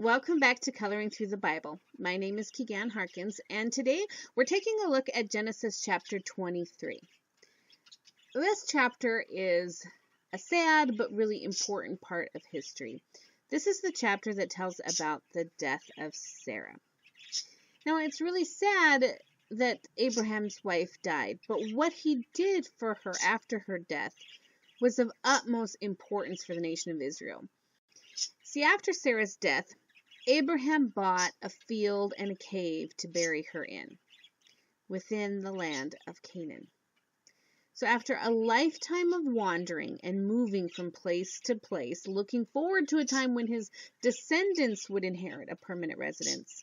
Welcome back to Coloring Through the Bible. My name is Keegan Harkins, and today we're taking a look at Genesis chapter 23. This chapter is a sad but really important part of history. This is the chapter that tells about the death of Sarah. Now, it's really sad that Abraham's wife died, but what he did for her after her death was of utmost importance for the nation of Israel. See, after Sarah's death, Abraham bought a field and a cave to bury her in, within the land of Canaan. So after a lifetime of wandering and moving from place to place, looking forward to a time when his descendants would inherit a permanent residence,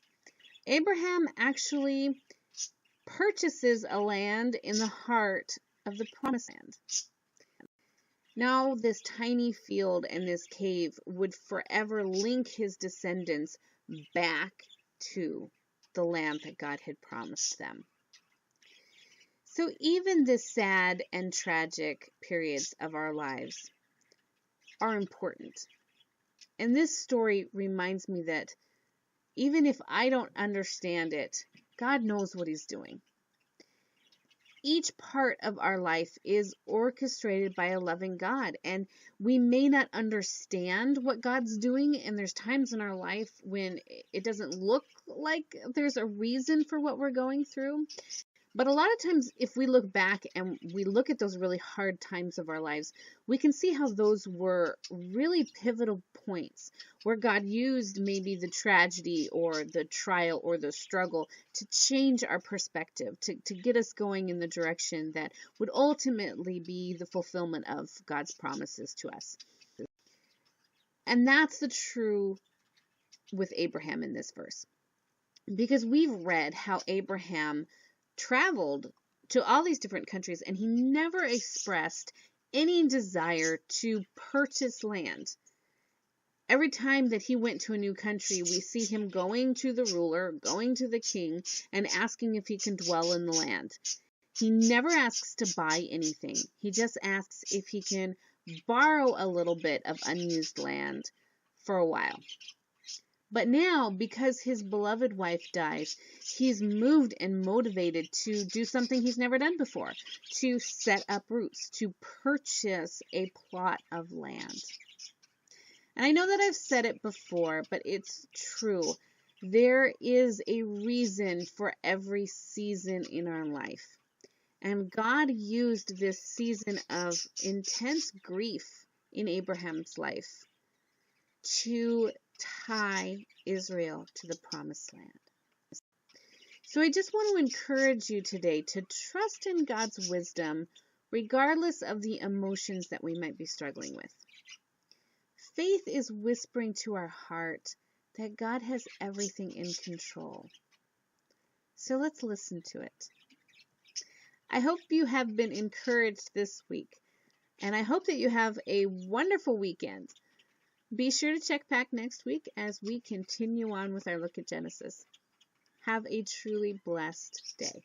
Abraham actually purchases a land in the heart of the Promised Land. Now this tiny field and this cave would forever link his descendants back to the land that God had promised them. So even the sad and tragic periods of our lives are important. And this story reminds me that even if I don't understand it, God knows what He's doing. Each part of our life is orchestrated by a loving God, and we may not understand what God's doing, and there's times in our life when it doesn't look like there's a reason for what we're going through. But a lot of times, if we look back and we look at those really hard times of our lives, we can see how those were really pivotal points where God used maybe the tragedy or the trial or the struggle to change our perspective, to get us going in the direction that would ultimately be the fulfillment of God's promises to us. And that's the true with Abraham in this verse. Because we've read how Abraham traveled to all these different countries, and he never expressed any desire to purchase land. Every time that he went to a new country, we see him going to the ruler, going to the king, and asking if he can dwell in the land. He never asks to buy anything. He just asks if he can borrow a little bit of unused land for a while. But now, because his beloved wife dies, he's moved and motivated to do something he's never done before, to set up roots, to purchase a plot of land. And I know that I've said it before, but it's true. There is a reason for every season in our life. And God used this season of intense grief in Abraham's life to tie Israel to the Promised Land. So I just want to encourage you today to trust in God's wisdom, regardless of the emotions that we might be struggling with. Faith is whispering to our heart that God has everything in control. So let's listen to it. I hope you have been encouraged this week, and I hope that you have a wonderful weekend. Be sure to check back next week as we continue on with our look at Genesis. Have a truly blessed day.